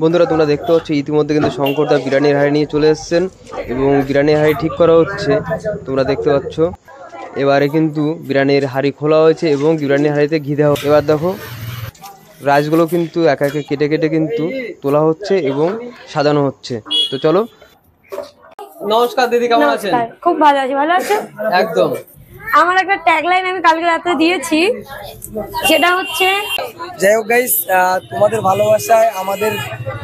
বন্ধুরা তোমরা দেখতে পাচ্ছ ইতিমধ্যে কিন্তু শঙ্করদা বিরিয়ানির হাঁড়ি নিয়ে চলে এসেছেন এবং বিরিয়ানির হাঁড়ি ঠিক করা হচ্ছে। তোমরা দেখতে পাচ্ছ এবারে কিন্তু বিরিয়ানির হাঁড়ি খোলা হয়েছে এবং বিরিয়ানির হাঁড়িতে ঘি দেওয়া। এবার দেখো রাইসগুলো কিন্তু একা একা কেটে কেটে কিন্তু তোলা হচ্ছে এবং সাজানো হচ্ছে। তো চলো। নমস্কার দিদি, কেমন আছেন? খুব ভালো আছি। ভালো আছেন? একদম। আমার একটা ট্যাগলাইন আমি কালকে রাতে দিয়েছি, সেটা হচ্ছে যাই হোক গাইস, তোমাদের ভালোবাসায় আমাদের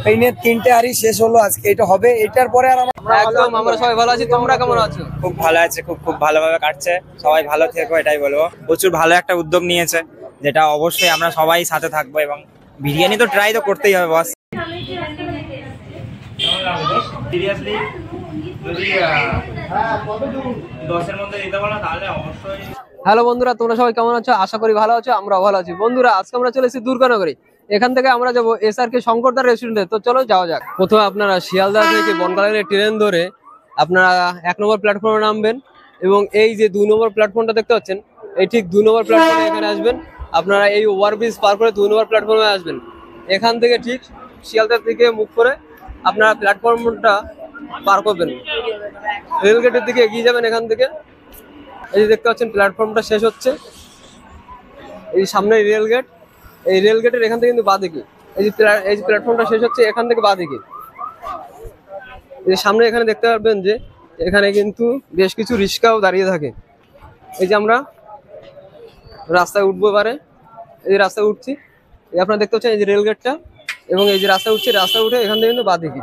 পেইনের 3টে হাঁড়ি শেষ হলো আজকে। এটা হবে, এটার পরে আর একদম আমরা সবাই ভালো আছি। তোমরা কেমন আছো? খুব ভালো আছে, খুব ভালোভাবে কাটছে। সবাই ভালো থেকো এটাই বলবো। প্রচুর ভালো একটা উদ্যোগ নিয়েছে, যেটা অবশ্যই আমরা সবাই সাথে থাকবো এবং বিরিয়ানি তো ট্রাই তো করতেই হবে বস। সিরিয়াসলি যদি 10-এর মধ্যে দিতে পারো তাহলে অবশ্যই। হ্যালো বন্ধুরা, তোমরা সবাই কেমন আছো? আশা করি ভালো আছো, আমরা ভালো আছি। বন্ধুরা আজকে আমরা চলে এসেছি দুর্গানগরে। এখান থেকে আমরা যাবো SRK শঙ্করদা রেস্টুরেন্টে। তো চলো যাওয়া যাক। প্রথমে আপনারা শিয়ালদা থেকে বনগাঁয়ের ট্রেন ধরে আপনারা 1 নম্বর প্ল্যাটফর্মে নামবেন এবং এই যে 2 নম্বর প্ল্যাটফর্মটা দেখতে পাচ্ছেন, এই ঠিক 2 নম্বর প্ল্যাটফর্মে এখানে আসবেন। আপনারা এই ওভারব্রিজ পার করে 2 নম্বর প্ল্যাটফর্মে আসবেন। এখান থেকে ঠিক শিয়ালদা থেকে মুখ করে আপনারা প্ল্যাটফর্মটা পার করবেন, রেলগেটের দিকে এগিয়ে যাবেন। এখান থেকে এই যে দেখতে পাচ্ছেন প্ল্যাটফর্মটা শেষ হচ্ছে, এই সামনে রেলগেট। এই রেলগেটের এখান থেকে কিন্তু বাঁদিকে এই যে প্ল্যাটফর্মটা শেষ হচ্ছে, এখান থেকে বাঁদিকে এই সামনে এখানে দেখতে পারবেন যে এখানে কিন্তু বেশ কিছু রিক্সাও দাঁড়িয়ে থাকে। এই যে আমরা রাস্তায় উঠবো, এবারে এই যে রাস্তায় উঠছি, এই আপনারা দেখতে পাচ্ছেন এই যে রেলগেটটা এবং এই যে রাস্তায় উঠছি, রাস্তায় উঠে এখান থেকে কিন্তু বাঁদিকে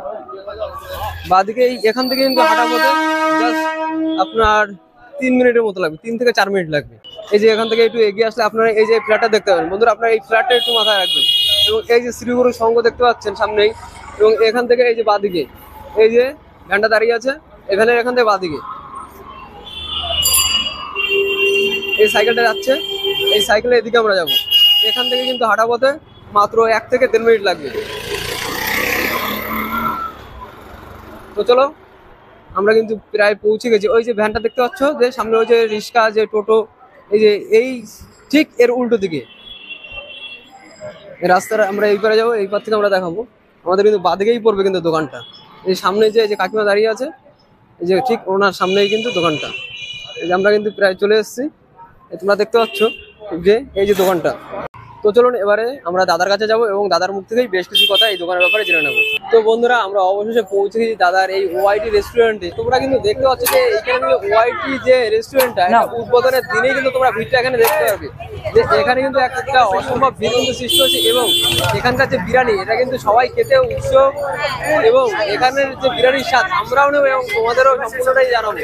এখান থেকে কিন্তু হাঁটা পথে জাস্ট আপনার 3 মিনিটের মতো লাগবে, 3 থেকে 4 মিনিট লাগবে। এই যে এখান থেকে একটু এগিয়ে আসলে আপনারা এই যে ফ্ল্যাটটা দেখতে পাবেন। বন্ধুরা আপনারা এই ফ্ল্যাটটা একটু মাথায় রাখবেন এবং এই যে শ্রীগুরু সংঘ দেখতে পাচ্ছেন সামনেই, এবং এখান থেকে এই যে বাঁদিকে এই যে ভ্যানটা দাঁড়িয়ে আছে, এখান থেকে বাঁদিকে এই সাইকেলটা যাচ্ছে, এই সাইকেলের এদিকে আমরা যাব। এখান থেকে কিন্তু হাঁটা পথে মাত্র 1 থেকে 1.5 মিনিট লাগবে। তো চলো, আমরা কিন্তু প্রায় পৌঁছে গেছি। ওই যে ভ্যানটা দেখতে পাচ্ছ যে সামনে, ওই যে রিক্সা, যে টোটো, এই যে এই ঠিক এর উল্টো দিকে রাস্তার আমরা এই পারে যাবো। এই পার থেকে আমরা দেখাবো, আমাদের কিন্তু বাঁদিকেই পড়বে কিন্তু দোকানটা। এই সামনে যে কাকিমা দাঁড়িয়ে আছে, এই যে ঠিক ওনার সামনেই কিন্তু দোকানটা। এই যে আমরা কিন্তু প্রায় চলে এসেছি, তোমরা দেখতে পাচ্ছ যে এই যে দোকানটা। তো চলুন এবারে আমরা দাদার কাছে যাব এবং দাদার মুখ থেকেই বেশ কিছু কথা এই দোকানের ব্যাপারে জেনে নেবো। তো বন্ধুরা আমরা অবশেষে পৌঁছে গেছি দাদার এই ওআইটি রেস্টুরেন্টে। তোমরা কিন্তু দেখতে পাচ্ছ যে এখানে ওআইটি যে রেস্টুরেন্টটা, উদ্বোধনের দিনেই কিন্তু তোমরা ভিড়টা এখানে দেখতে পাবে যে এখানে কিন্তু একটা অসম্ভব ভিড় কিন্তু সৃষ্টি হচ্ছে এবং এখানকার যে বিরিয়ানি, এটা কিন্তু সবাই খেতে উৎসুক এবং এখানের যে বিরিয়ানির স্বাদ আমরাও নেব এবং তোমাদেরও সম্পূর্ণটাই জানাবো।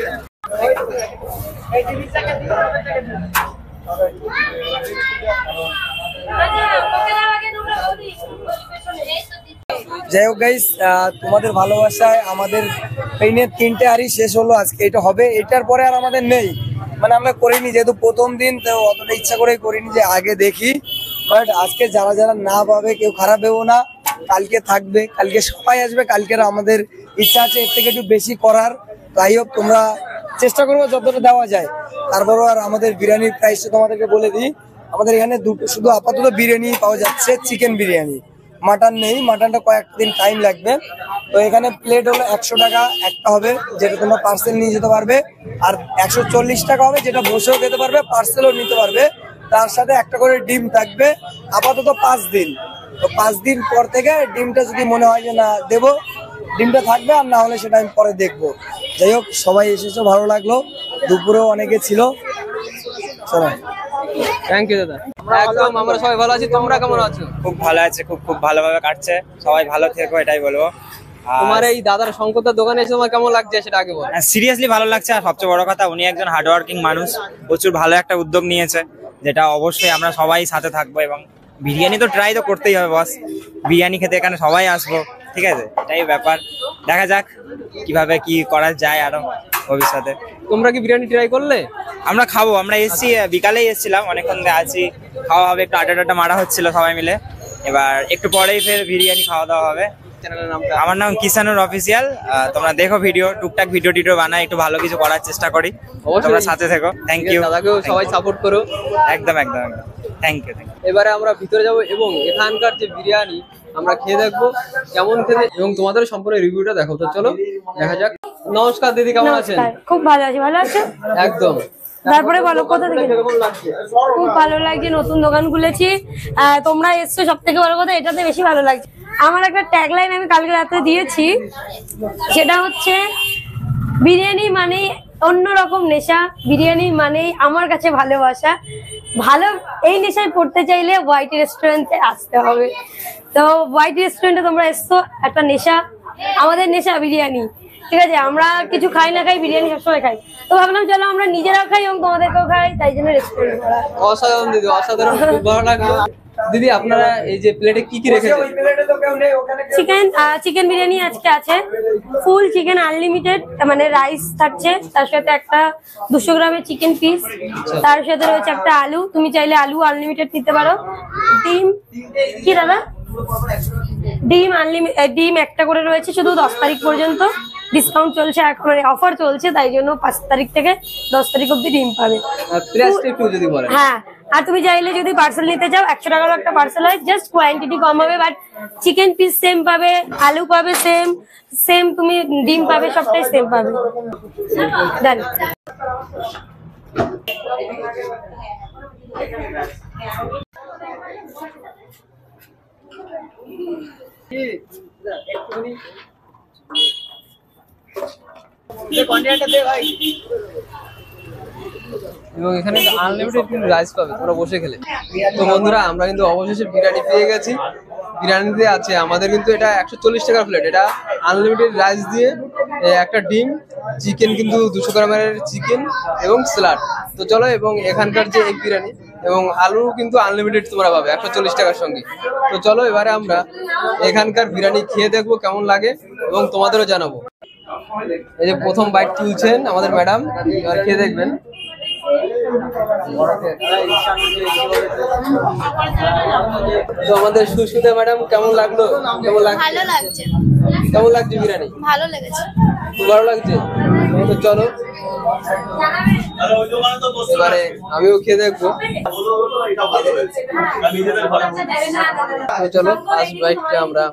যাই হোক গাইস, তোমাদের ভালোবাসায় আমাদের পেইনের 3টে হাঁড়ি শেষ হলো আজকে। এটা হবে, এটার পরে আর আমাদের নেই। মানে আমরা করিনি, যেহেতু প্রথম দিন, তো অতটা ইচ্ছা করে করিনি যে আগে দেখি। বাট আজকে যারা যারা না পাবে কেউ খারাপ ভেবো না, কালকে থাকবে, কালকে সবাই আসবে। কালকের আমাদের ইচ্ছা আছে এর থেকে একটু বেশি করার। তাই হোক, তোমরা চেষ্টা করবো যতটা দেওয়া যায়। তারপরও আর আমাদের বিরিয়ানির প্রাইসটা তোমাদেরকে বলে দিই। আমাদের এখানে শুধু আপাতত বিরিয়ানি পাওয়া যাচ্ছে, চিকেন বিরিয়ানি। মাটন নেই, মাটনটা কয়েকদিন টাইম লাগবে। তো এখানে প্লেট হলো 100 টাকা একটা হবে, যেটা তোমরা পার্সেল নিয়ে যেতে পারবে, আর 140 টাকা হবে যেটা বসেও খেতে পারবে, পার্সেলও নিতে পারবে। তার সাথে একটা করে ডিম থাকবে আপাতত 5 দিন। তো 5 দিন পর থেকে ডিমটা যদি মনে হয় যে না দেবো, ডিমটা থাকবে, আর না হলে সেটা আমি পরে দেখবো। যাই হোক, সবাই এসেছো, ভালো লাগলো। দুপুরেও অনেকে ছিল। চলো, থ্যাংক ইউ দাদা। একদম আমরা সবাই ভালো আছি। তোমরা কেমন আছো? খুব ভালো আছে, খুব ভালোভাবে কাটছে। সবাই ভালো থেকো এটাই বলবো। তোমার এই দাদার শঙ্করদার দোকানে এসে তোমার কেমন লাগছে সেটা আগে বল। সিরিয়াসলি ভালো লাগছে, আর সবচেয়ে বড় কথা উনি একজন হার্ডওয়ার্কিং মানুষ। প্রচুর ভালো একটা উদ্যোগ নিয়েছে, যেটা অবশ্যই আমরা সবাই সাথে থাকবো এবং বিরিয়ানি তো ট্রাই তো করতেই হবে বস। বিরিয়ানি খেতে এখানে সবাই আসবো, ঠিক আছে? এটাই ব্যাপার। দেখা যাক কিভাবে কি করা যায় আরো ভবিষ্যতে। তোমরা কি বিরিয়ানি ট্রাই করলে? আমরা খাবো, আমরা এসছি বিকালেই এসেছিলাম, অনেকক্ষণ আছি। খাওয়া হবে, একটু আড্ডা মারা হচ্ছিল সবাই মিলে। এবার একটু পরেই ফের বিরিয়ানি খাওয়া দাওয়া হবে। চ্যানেলের নামটা? আমার নাম কিষানুর অফিসিয়াল। তোমরা দেখো ভিডিও, টুকটাক ভিডিও টিডিও বানাই, একটু ভালো কিছু করার চেষ্টা করি। তোমরা সাথে থেকো। Thank you. দাদাকেও সবাই সাপোর্ট করো। একদম। Thank you. এবারে আমরা ভিতরে যাব এবং এখানকার যে বিরিয়ানি আমরা খেয়ে দেখবো কেমন খেতে এবং তোমাদের সম্পূর্ণ রিভিউটা দেখো। তো চলো দেখা যাক। নমস্কার দিদি, কেমন আছেন? খুব ভালো আছি। ভালো আছো? একদম। তারপরে বলো কোথা থেকে? খুব ভালো লাগছে, নতুন দোকান খুলেছি, তোমরা এসছো, সব থেকে বড় কথা এটাতে বেশি ভালো লাগছে। আমার একটা ট্যাগলাইন আমি কালকে রাতে দিয়েছি, সেটা হচ্ছে বিরিয়ানি মানে অন্যরকম নেশা, বিরিয়ানি মানে আমার কাছে ভালোবাসা। ভালো এই নেশায় পড়তে চাইলে হোয়াইট রেস্টুরেন্টে আসতে হবে। তো হোয়াইট রেস্টুরেন্টে তোমরা এসছো, একটা নেশা, আমাদের নেশা বিরিয়ানি, ঠিক আছে? আমরা কিছু খাই না খাই, বিরিয়ানি সবসময় খাই। তো ভাবলাম চলো আমরা নিজেরাও খাই এবং তোমাদেরকেও খাই, তাই জন্য রেস্টুরেন্ট করা। অসাধারণ দিদি, অসাধারণ, খুব ভালো লাগলো। দিদি আপনারা এই যে প্লেটে কি কি রেখেছেন? চিকেন বিরিয়ানি আজকে আছে, ফুল চিকেন আনলিমিটেড, মানে রাইস থাকছে, তার সাথে একটা 200 গ্রামের চিকেন পিস, তার সাথে রয়েছে একটা আলু, তুমি চাইলে আলু আনলিমিটেড নিতে পারো। ডিম কি দাদা? ডিম আনলিমিটেড, ডিম একটা করে রয়েছে শুধু 10 তারিখ পর্যন্ত। ডিসকাউন্ট চলছে এখন, অফার চলছে, তাই জন্য 5 তারিখ থেকে 10 তারিখ অব্দি ডিম পাবে। প্রাইসটা একটু যদি বলেন। হ্যাঁ, আর তুমি চাইলে যদি পার্সেল নিতে চাও 100 টাকার একটা পার্সেল হয়, জাস্ট কোয়ান্টিটি কম হবে, বাট চিকেন পিস সেম পাবে, আলু পাবে সেম সেম, তুমি ডিম পাবে, সবটাই সেম পাবে। ডান। এবং এখানে আনলিমিটেড কিন্তু রাইস পাবে তোমরা বসে খেলে। তো বন্ধুরা আমরা কিন্তু অবশেষে বিরিয়ানি পেয়ে গেছি। বিরিয়ানিতে আছে আমাদের কিন্তু এটা 140 টাকার প্লেট, এটা আনলিমিটেড রাইস দিয়ে একটা ডিম, চিকেন কিন্তু 200 গ্রামের চিকেন এবং স্যালাড। তো চলো, এবং এখানকার যে এগ বিরিয়ানি এবং আলু কিন্তু আনলিমিটেড তোমরা পাবে 140 টাকার সঙ্গে। তো চলো এবারে আমরা এখানকার বিরিয়ানি খেয়ে দেখবো কেমন লাগে এবং তোমাদেরও জানাবো। এই যে প্রথম বাইট তুলছেন আমাদের ম্যাডাম, এবার খেয়ে দেখবেন। তো আমাদের সুস্মিতা ম্যাডাম কেমন লাগলো? কেমন লাগছে? ভালো লাগছে। কেমন লাগছে বিরিয়ানি? ভালো লেগেছে। খুব ভালো লাগছে। তো চলো এবারে আমিও খেয়ে দেখবো। তো চলো ফার্স্ট বাইটটা আমরা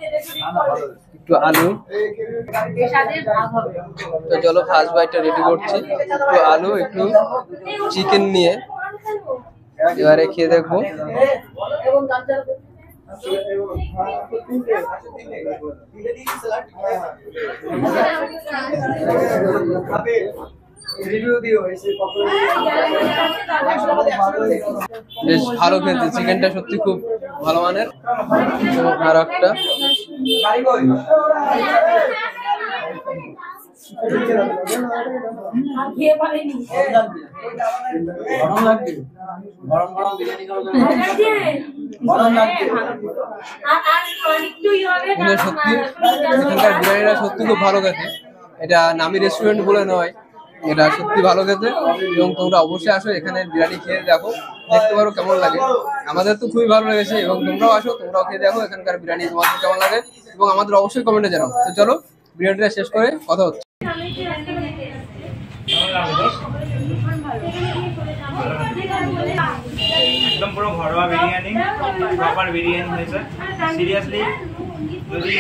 একটু আলু, তো চলো ফার্স্ট বাইটটা রেডি করছি। একটু আলু, একটু চিকেন নিয়ে এবারে খেয়ে দেখবো। বেশ ভালো খেতে, চিকেনটা সত্যি খুব ভালো মানের। আর একটা সত্যি এখানকার বিরিয়ানিটা সত্যি খুব ভালো খেতে। এটা নামি রেস্টুরেন্ট বলে নয়, এটা সত্যি ভালো খেতে এবং তোমরা অবশ্যই আসো এখানে বিরিয়ানি খেয়ে দেখো, দেখতে পারো কেমন লাগে। আমাদের তো খুবই ভালো লেগেছে এবং তোমরাও আসো, তোমরাও খেয়ে দেখো এখানকার বিরিয়ানি তোমাদের কেমন লাগে এবং আমাদের অবশ্যই কমেন্টে জানাও। তো চলো বিরিয়ানিটা শেষ করে কথা হচ্ছে। একদম পুরো ঘরোয়া বিরিয়ানি, প্রপার বিরিয়ানি হয়েছে। সিরিয়াসলি যদি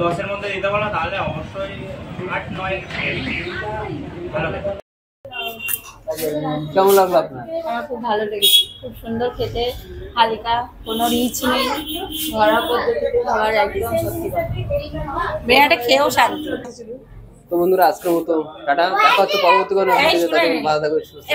10-এর মধ্যে দিতে বলো তাহলে অবশ্যই 8-9 ভালো। কেমন লাগলো আপনার? আমার খুব ভালো লেগেছে, খুব সুন্দর খেতে, হালকা, কোনো রিচ নেই, ঘরোয়া পদ্ধতিতে খাবার, একদম সত্যি কথা। বিরিয়ানিটা খেয়েও শান্তি। তো বন্ধুরা আজকের মতো টাটা, দেখা হচ্ছে পরবর্তী কোনো ভিডিওতে। ভালো থাকবে, সুস্থ থাকবে।